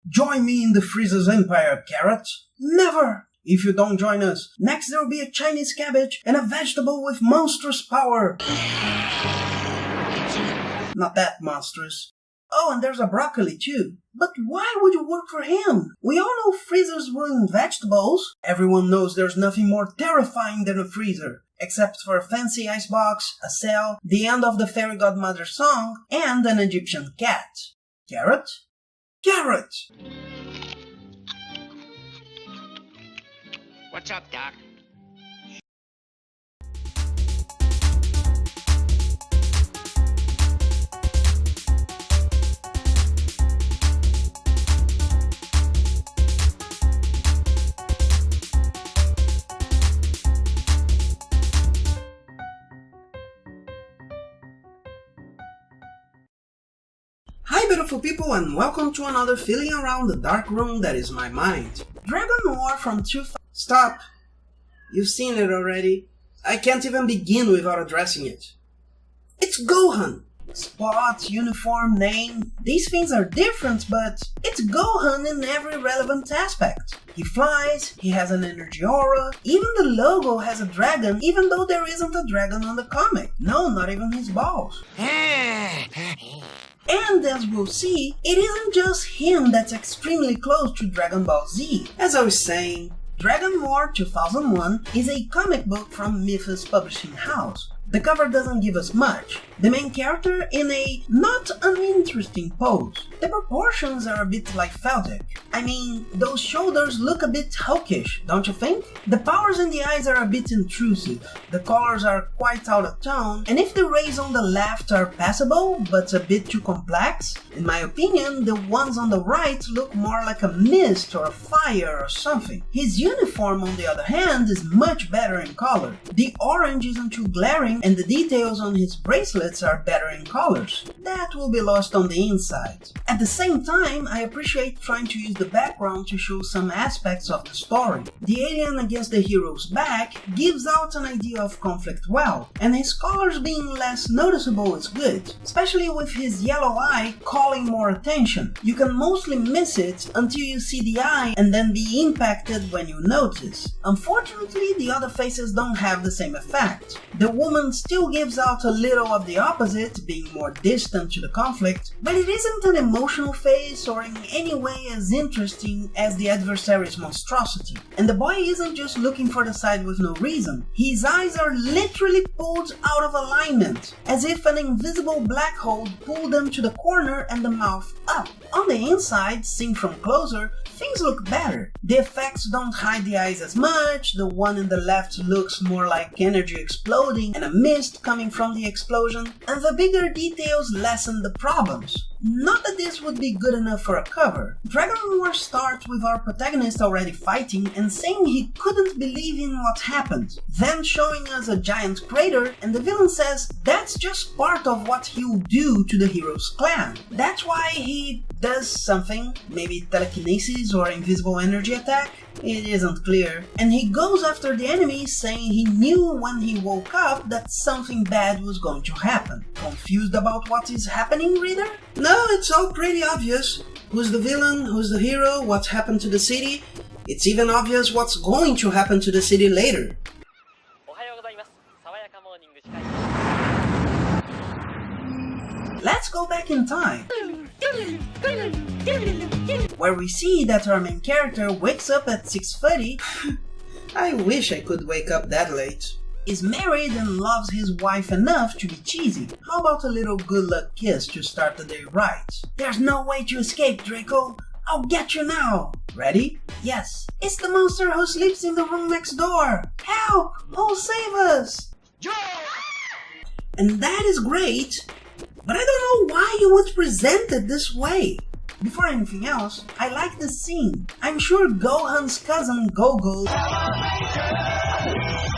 Join me in the Frieza's empire, Carrot. Never! If you don't join us, next there will be a Chinese cabbage and a vegetable with monstrous power. Not that monstrous. Oh, and there's a broccoli too. But why would you work for him? We all know freezers ruin vegetables. Everyone knows there's nothing more terrifying than a freezer. Except for a fancy icebox, a cell, the end of the fairy godmother song, and an Egyptian cat. Carrot? Carrot! What's up, Doc? Hi beautiful people and welcome to another feeling around the dark room that is my mind. Dragon War from 2000... Stop! You've seen it already. I can't even begin without addressing it. It's Gohan! Spot, uniform, name, these things are different, but it's Gohan in every relevant aspect. He flies, he has an energy aura, even the logo has a dragon even though there isn't a dragon on the comic. No, not even his balls. And as we'll see, it isn't just him that's extremely close to Dragon Ball Z. As I was saying, Dragon War 2001 is a comic book from Mythos Publishing House. The cover doesn't give us much. The main character in a not uninteresting pose. The proportions are a bit lymphatic. I mean, those shoulders look a bit hawkish, don't you think? The powers in the eyes are a bit intrusive. The colors are quite out of tone, and if the rays on the left are passable, but a bit too complex, in my opinion, the ones on the right look more like a mist or a fire or something. His uniform, on the other hand, is much better in color. The orange isn't too glaring, and the details on his bracelets are better in colors. That will be lost on the inside. At the same time, I appreciate trying to use the background to show some aspects of the story. The alien against the hero's back gives out an idea of conflict well, and his colors being less noticeable is good, especially with his yellow eye calling more attention. You can mostly miss it until you see the eye and then be impacted when you notice. Unfortunately, the other faces don't have the same effect. The woman still gives out a little of the opposite, being more distant to the conflict, but it isn't an emotional face or in any way as interesting as the adversary's monstrosity. And the boy isn't just looking for the side with no reason. His eyes are literally pulled out of alignment, as if an invisible black hole pulled them to the corner and the mouth up. On the inside, seen from closer, things look better. The effects don't hide the eyes as much, the one in the left looks more like energy exploding and a mist coming from the explosion, and the bigger details lessen the problems. Not that this would be good enough for a cover. Dragon War starts with our protagonist already fighting and saying he couldn't believe in what happened, then showing us a giant crater, and the villain says that's just part of what he'll do to the hero's clan. That's why he does something, maybe telekinesis or invisible energy attack? It isn't clear. And he goes after the enemy saying he knew when he woke up that something bad was going to happen. Confused about what is happening, reader? No, it's all pretty obvious. Who's the villain, who's the hero, what happened to the city? It's even obvious what's going to happen to the city later. Let's go back in time, where we see that our main character wakes up at 6:30. I wish I could wake up that late. Is married and loves his wife enough to be cheesy. How about a little good luck kiss to start the day right? There's no way to escape, Draco. I'll get you now. Ready? Yes. It's the monster who sleeps in the room next door. Help! Who'll save us? And that is great, but I don't know why you would present it this way. Before anything else, I like the scene. I'm sure Gohan's cousin Gogo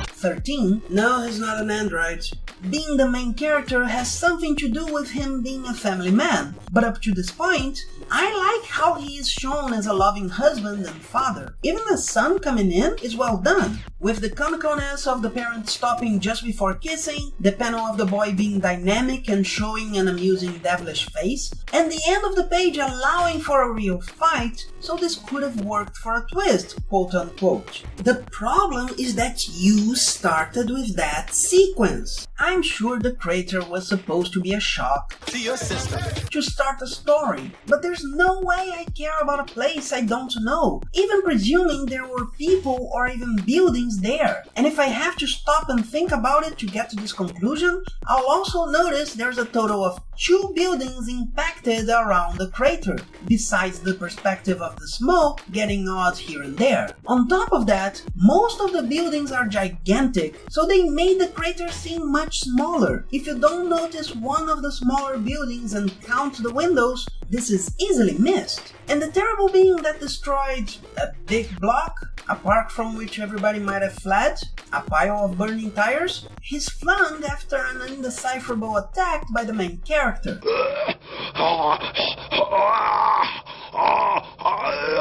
13, no, he's not an android, being the main character has something to do with him being a family man, but up to this point, I like how he is shown as a loving husband and father. Even the son coming in is well done, with the comicalness of the parents stopping just before kissing, the panel of the boy being dynamic and showing an amusing devilish face, and the end of the page allowing for a real fight, so this could have worked for a twist, quote unquote. The problem is that you started with that sequence. I'm sure the creator was supposed to be a shock to your system to start a story, but there's no way I care about a place I don't know, even presuming there were people or even buildings there. And if I have to stop and think about it to get to this conclusion, I'll also notice there's a total of 2 buildings impacted around the crater, besides the perspective of the smoke getting odd here and there. On top of that, most of the buildings are gigantic, so they made the crater seem much smaller. If you don't notice one of the smaller buildings and count the windows, this is easily missed. And the terrible being that destroyed a big block, a park from which everybody might have fled, a pile of burning tires, he's flung after an indecipherable attack by the main character.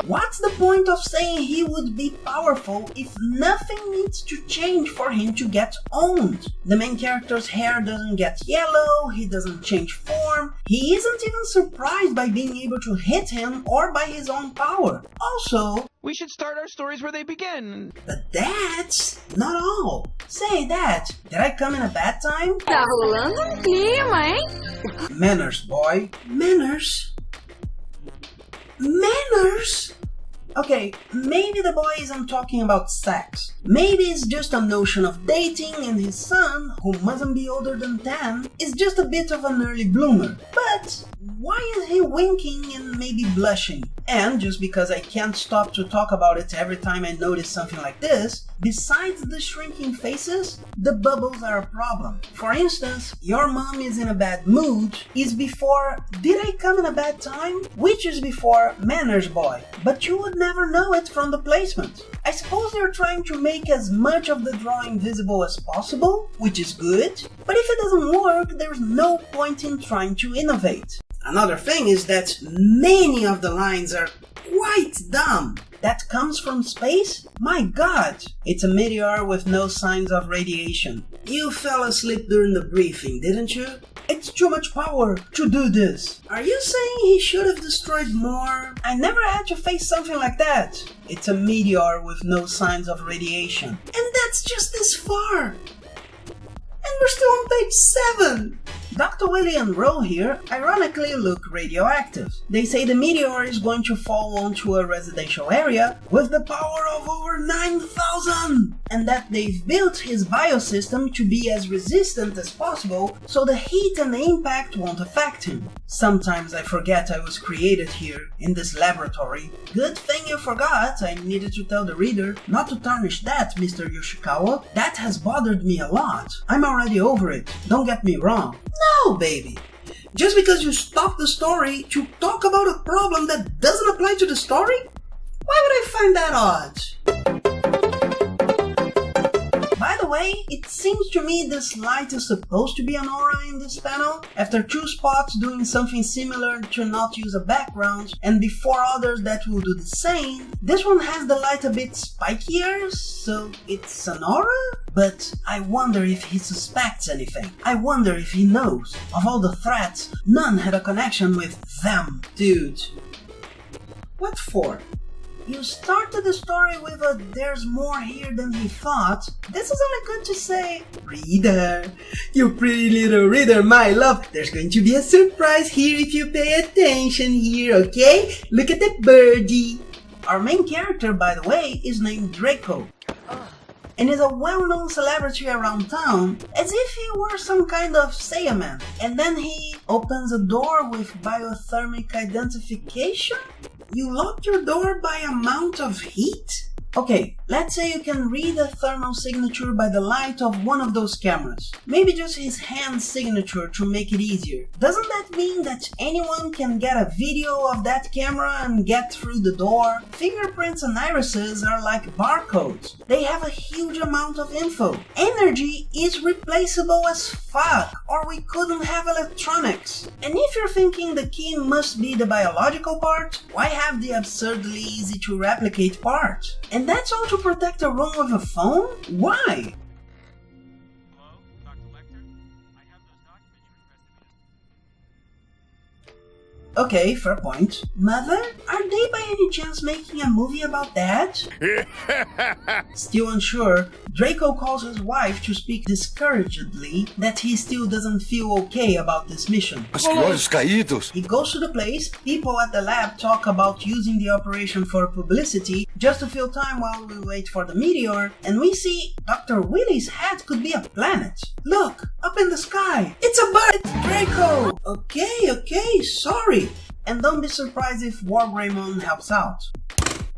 What's the point of saying he would be powerful if nothing needs to change for him to get owned? The main character's hair doesn't get yellow, he doesn't change form, he isn't even surprised by being able to hit him or by his own power. Also, we should start our stories where they begin. But that's not all. Say that, did I come in a bad time? Tá rolando clima, hein? Manners, boy. Manners? Manners? Okay, maybe the boy isn't talking about sex. Maybe it's just a notion of dating and his son, who mustn't be older than 10, is just a bit of an early bloomer. But why is he winking and maybe blushing? And just because I can't stop to talk about it every time I notice something like this, besides the shrinking faces, the bubbles are a problem. For instance, your mom is in a bad mood is before did I come in a bad time? Which is before manners boy. But you would never know it from the placement. I suppose they're trying to make as much of the drawing visible as possible, which is good, but if it doesn't work, there's no point in trying to innovate. Another thing is that many of the lines are quite dumb. That comes from space? My god! It's a meteor with no signs of radiation. You fell asleep during the briefing, didn't you? It's too much power to do this. Are you saying he should have destroyed more? I never had to face something like that. It's a meteor with no signs of radiation. And that's just this far. And we're still on page 7. Dr. Willie and Roe here ironically look radioactive. They say the meteor is going to fall onto a residential area with the power of over 9,000 and that they've built his biosystem to be as resistant as possible so the heat and the impact won't affect him. Sometimes I forget I was created here in this laboratory. Good thing you forgot. I needed to tell the reader not to tarnish that, Mr. Yoshikawa. That has bothered me a lot. I'm already over it. Don't get me wrong. No, baby. Just because you stopped the story to talk about a problem that doesn't apply to the story? Why would I find that odd? By the way, it seems to me this light is supposed to be an aura in this panel. After 2 spots doing something similar to not use a background, and before others that will do the same, this one has the light a bit spikier, so it's an aura? But I wonder if he suspects anything. I wonder if he knows. Of all the threats, none had a connection with them. Dude. What for? You started the story with a "there's more here than he thought." This is only good to say, reader, you pretty little reader, my love, there's going to be a surprise here if you pay attention here, okay? Look at that birdie. Our main character, by the way, is named Draco. And is a well-known celebrity around town, as if he were some kind of Saiyaman. And then he opens a door with biothermic identification? You lock your door by amount of heat? Okay, let's say you can read a thermal signature by the light of one of those cameras. Maybe just his hand signature to make it easier. Doesn't that mean that anyone can get a video of that camera and get through the door? Fingerprints and irises are like barcodes. They have a huge amount of info. Energy is replaceable as fuck. fuck, or we couldn't have electronics. And if you're thinking the key must be the biological part, why have the absurdly easy to replicate part? And that's all to protect a room with a phone? Why? Okay, fair point. Mother, are they by any chance making a movie about that? Still unsure, Draco calls his wife to speak discouragedly that he still doesn't feel okay about this mission. He goes to the place, people at the lab talk about using the operation for publicity just to fill time while we wait for the meteor, and we see Dr. Willy's head could be a planet. Look, up in the sky! It's a bird! It's Draco! Okay, sorry. And don't be surprised if War Greymon helps out.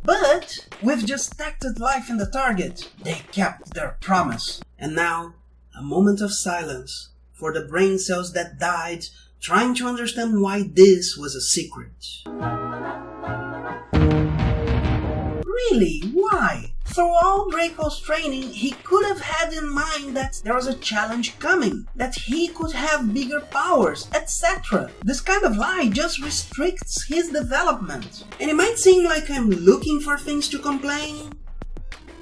But we've just detected life in the target. They kept their promise. And now, a moment of silence for the brain cells that died trying to understand why this was a secret. Really? Why? Through all Draco's training, he could have had in mind that there was a challenge coming, that he could have bigger powers, etc. This kind of lie just restricts his development. And it might seem like I'm looking for things to complain,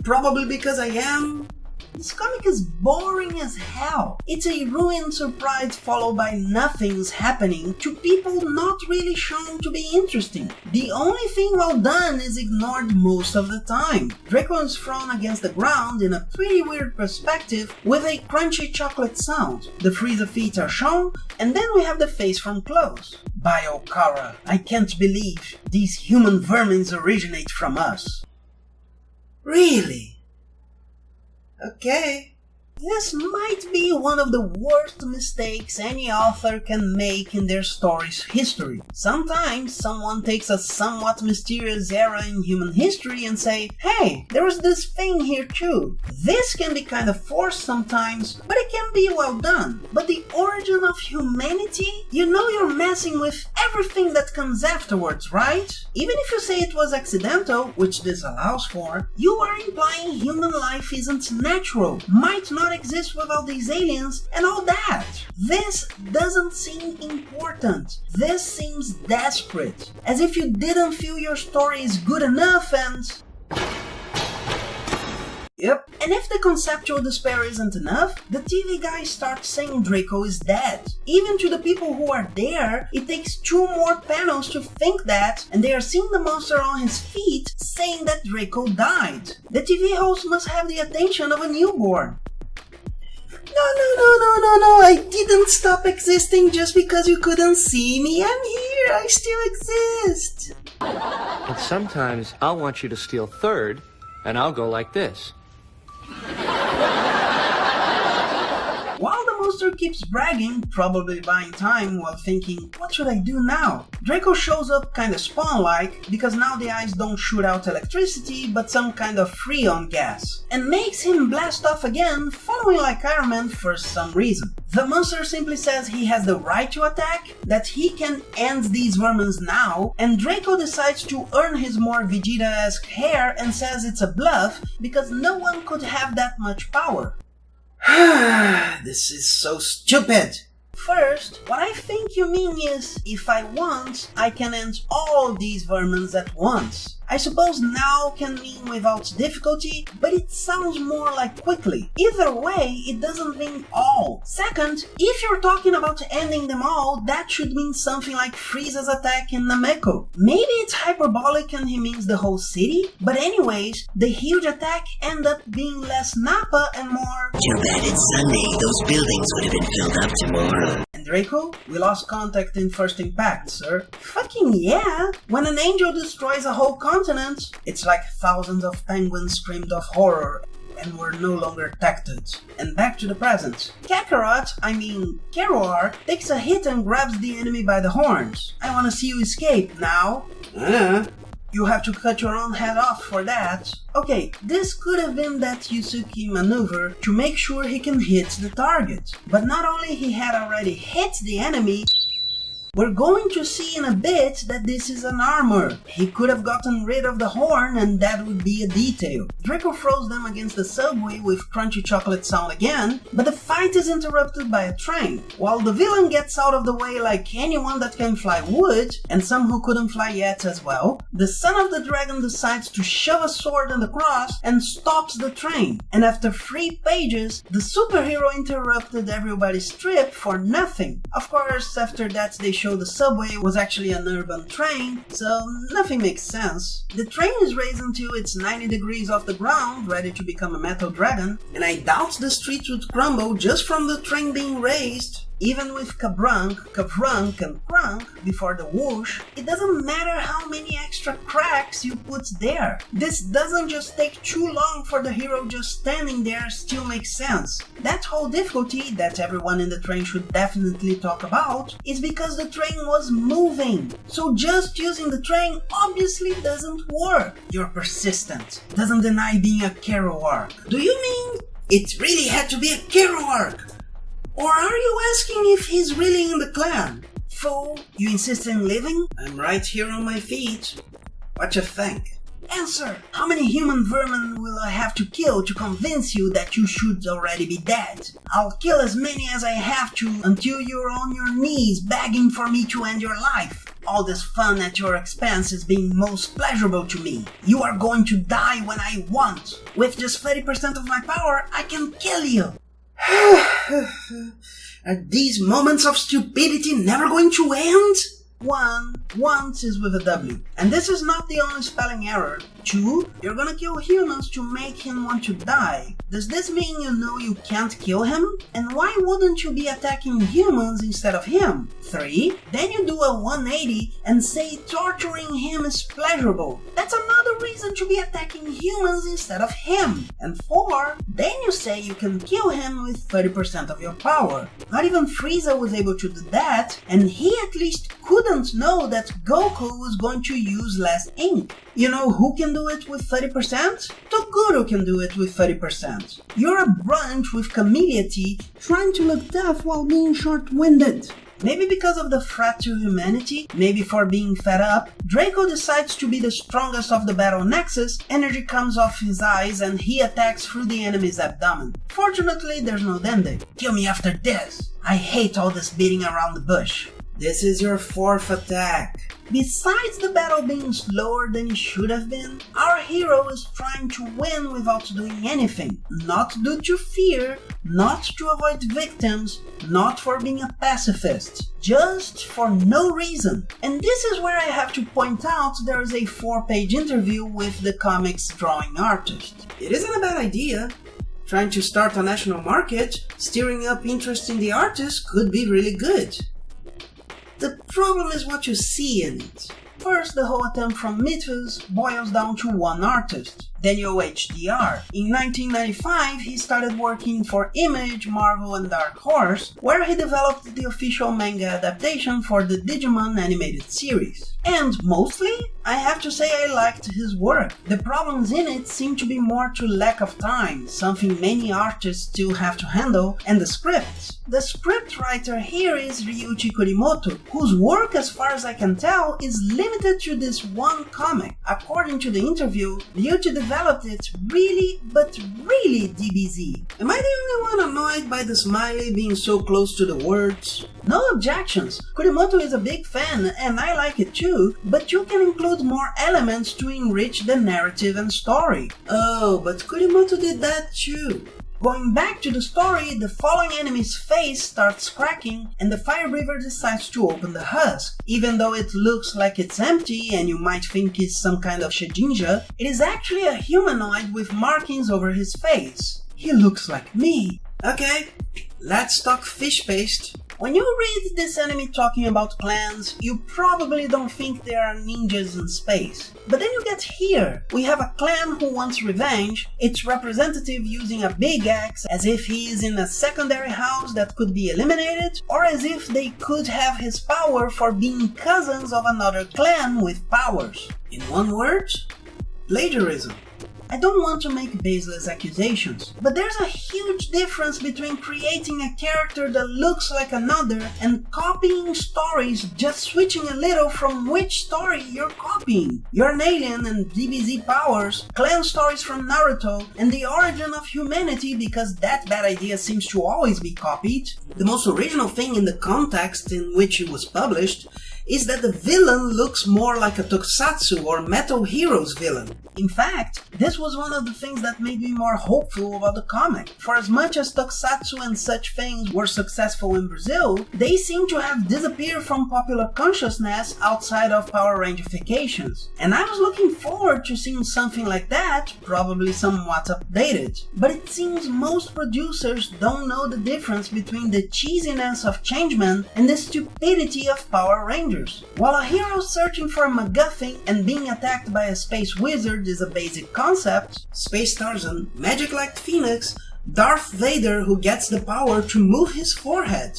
probably because I am. This comic is boring as hell. It's a ruined surprise followed by nothing's happening to people not really shown to be interesting. The only thing well done is ignored most of the time. Draco is thrown against the ground in a pretty weird perspective with a crunchy chocolate sound. The Frieza feet are shown, and then we have the face from close. Biokara, I can't believe these human vermins originate from us. Really? Okay. This might be one of the worst mistakes any author can make in their story's history. Sometimes someone takes a somewhat mysterious era in human history and say, hey, there was this thing here too. This can be kind of forced sometimes, but it can be well done. But the origin of humanity? You know you're messing with everything that comes afterwards, right? Even if you say it was accidental, which this allows for, you are implying human life isn't natural, might not exist without these aliens and all that. This doesn't seem important. This seems desperate. As if you didn't feel your story is good enough and... Yep. And if the conceptual despair isn't enough, the TV guys start saying Draco is dead. Even to the people who are there, it takes 2 more panels to think that, and they are seeing the monster on his feet saying that Draco died. The TV host must have the attention of a newborn. No, I didn't stop existing just because you couldn't see me. I'm here, I still exist. And sometimes I'll want you to steal third, and I'll go like this. While the monster keeps bragging, probably buying time while thinking, what should I do now? Draco shows up kinda Spawn-like, because now the eyes don't shoot out electricity, but some kind of freon gas, and makes him blast off again, following like Iron Man for some reason. The monster simply says he has the right to attack, that he can end these vermins now, and Draco decides to earn his more Vegeta-esque hair and says it's a bluff, because no one could have that much power. This is so stupid! First, what I think you mean is, if I want, I can end all these vermins at once. I suppose now can mean without difficulty, but it sounds more like quickly. Either way, it doesn't mean all. Second, if you're talking about ending them all, that should mean something like Frieza's attack in Nameco. Maybe it's hyperbolic and he means the whole city, but anyways, the huge attack ended up being less Nappa and more... Too bad it's Sunday, those buildings would have been filled up tomorrow. And Draco, we lost contact in First Impact, sir. Fucking yeah! When an angel destroys a whole continent, it's like thousands of penguins screamed of horror and were no longer detected. And back to the present. Kakarot, Kerouar, takes a hit and grabs the enemy by the horns. I wanna see you escape now. You have to cut your own head off for that. Okay, this could have been that Yusuke maneuver to make sure he can hit the target. But not only he had already hit the enemy, We're going to see in a bit that this is an armor. He could have gotten rid of the horn and that would be a detail. Draco throws them against the subway with crunchy chocolate sound again, but the fight is interrupted by a train. While the villain gets out of the way like anyone that can fly would, and some who couldn't fly yet as well, the son of the dragon decides to shove a sword in the cross and stops the train. And after 3 pages, the superhero interrupted everybody's trip for nothing. Of course, after that they show the subway was actually an urban train, so nothing makes sense. The train is raised until it's 90 degrees off the ground, ready to become a metal dragon, and I doubt the streets would crumble just from the train being raised. Even with kabrunk, kavrunk, and crunk before the whoosh, it doesn't matter how many extra cracks you put there. This doesn't just take too long for the hero just standing there still makes sense. That whole difficulty that everyone in the train should definitely talk about is because the train was moving. So just using the train obviously doesn't work. You're persistent. Doesn't deny being a Kero arc. Do you mean it really had to be a Kero arc? Or are you asking if he's really in the clan? Fool, you insist on living? I'm right here on my feet. What you think? Answer! How many human vermin will I have to kill to convince you that you should already be dead? I'll kill as many as I have to until you're on your knees begging for me to end your life. All this fun at your expense is being most pleasurable to me. You are going to die when I want. With just 30% of my power, I can kill you. Are these moments of stupidity never going to end? 1. Once is with a W. And this is not the only spelling error. 2. You're gonna kill humans to make him want to die. Does this mean you know you can't kill him? And why wouldn't you be attacking humans instead of him? 3. Then you do a 180 and say torturing him is pleasurable. That's another reason to be attacking humans instead of him. And 4. Then you say you can kill him with 30% of your power. Not even Frieza was able to do that, and he at least couldn't know that Goku was going to use less ink. You know who can do it with 30%? Toguro can do it with 30%. You're a brunch with camellia tea trying to look tough while being short-winded. Maybe because of the threat to humanity, maybe for being fed up, Draco decides to be the strongest of the battle nexus, energy comes off his eyes and he attacks through the enemy's abdomen. Fortunately, there's no Dende. Kill me after this. I hate all this beating around the bush. This is your 4th attack. Besides the battle being slower than it should have been, our hero is trying to win without doing anything. Not due to fear, not to avoid victims, not for being a pacifist. Just for no reason. And this is where I have to point out there is a 4-page interview with the comic's drawing artist. It isn't a bad idea. Trying to start a national market, stirring up interest in the artist could be really good. The problem is what you see in it. First, the whole attempt from Mythos boils down to one artist, Daniel HDR. In 1995, he started working for Image, Marvel, and Dark Horse, where he developed the official manga adaptation for the Digimon animated series. And mostly, I have to say I liked his work. The problems in it seem to be more to lack of time, something many artists still have to handle, and the scripts. The script writer here is Ryuichi Kurimoto, whose work, as far as I can tell, is limited to this one comic. According to the interview, Ryuichi developed it really, but really DBZ. Am I the only one annoyed by the smiley being so close to the words? No objections. Kurimoto is a big fan, and I like it too, but you can include more elements to enrich the narrative and story. Oh, but Kurimoto did that too. Going back to the story, the falling enemy's face starts cracking and the fire breather decides to open the husk. Even though it looks like it's empty and you might think it's some kind of Shedinja, it is actually a humanoid with markings over his face. He looks like me. Okay, let's talk fish paste. When you read this enemy talking about clans, you probably don't think there are ninjas in space. But then you get here. We have a clan who wants revenge, its representative using a big axe as if he is in a secondary house that could be eliminated, or as if they could have his power for being cousins of another clan with powers. In one word, plagiarism. I don't want to make baseless accusations, but there's a huge difference between creating a character that looks like another and copying stories, just switching a little from which story you're copying. You're an alien and DBZ powers, clan stories from Naruto, and the origin of humanity because that bad idea seems to always be copied. The most original thing in the context in which it was published is that the villain looks more like a tokusatsu or Metal Heroes villain. In fact, this was one of the things that made me more hopeful about the comic. For as much as tokusatsu and such things were successful in Brazil, they seem to have disappeared from popular consciousness outside of Power Rangerifications. And I was looking forward to seeing something like that, probably somewhat updated. But it seems most producers don't know the difference between the cheesiness of Changeman and the stupidity of Power Rangers. While a hero searching for a MacGuffin and being attacked by a space wizard is a basic concept, Space Tarzan, Magic like Phoenix, Darth Vader who gets the power to move his forehead.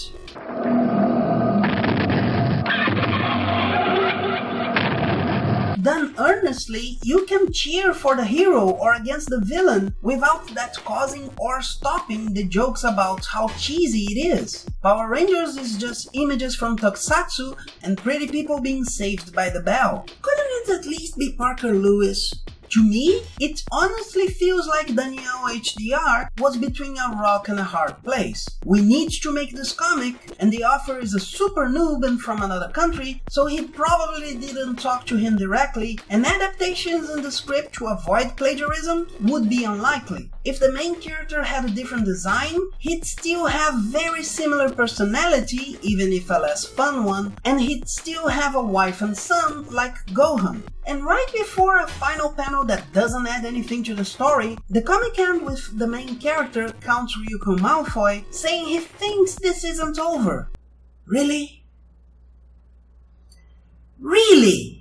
Done earnestly, you can cheer for the hero or against the villain without that causing or stopping the jokes about how cheesy it is. Power Rangers is just images from tokusatsu and pretty people being saved by the bell. Couldn't it at least be Parker Lewis? To me, it honestly feels like Daniel HDR was between a rock and a hard place. We need to make this comic, and the author is a super noob and from another country, so he probably didn't talk to him directly, and adaptations in the script to avoid plagiarism would be unlikely. If the main character had a different design, he'd still have very similar personality, even if a less fun one, and he'd still have a wife and son like Gohan. And right before a final panel that doesn't add anything to the story, the comic ends with the main character, Count Ryuko Malfoy, saying he thinks this isn't over. Really? Really?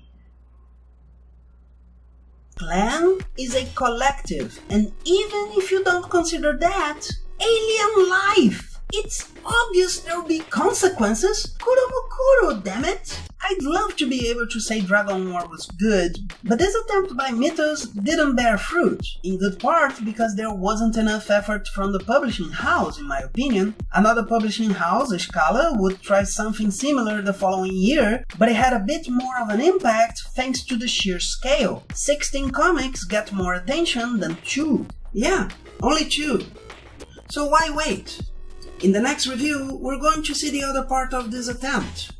Clan is a collective, and even if you don't consider that, alien life! It's obvious there'll be consequences! Kuromukuro, damn it! I'd love to be able to say Dragon War was good, but this attempt by Mythos didn't bear fruit, in good part because there wasn't enough effort from the publishing house, in my opinion. Another publishing house, Scala, would try something similar the following year, but it had a bit more of an impact thanks to the sheer scale. 16 comics get more attention than 2. Yeah, only 2. So why wait? In the next review, we're going to see the other part of this attempt.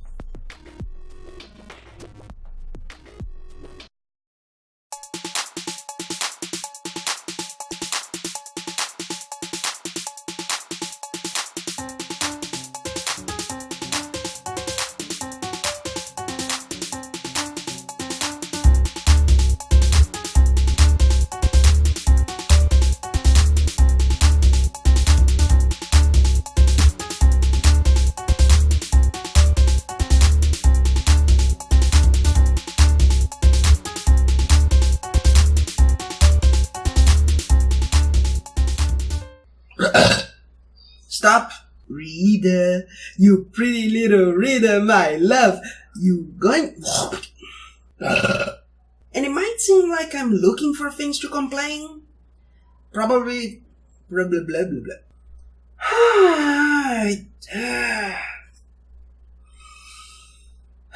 Stop, Rita, you pretty little Rita, my love, you going... And it might seem like I'm looking for things to complain. Probably... blah blah blah blah blah.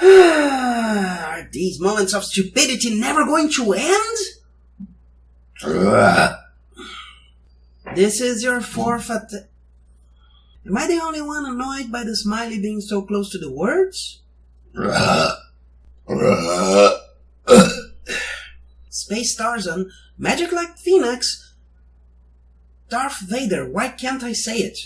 Are these moments of stupidity never going to end? This is your fourth Am I the only one annoyed by the smiley being so close to the words? Space Tarzan, Magic like Phoenix, Darth Vader, why can't I say it?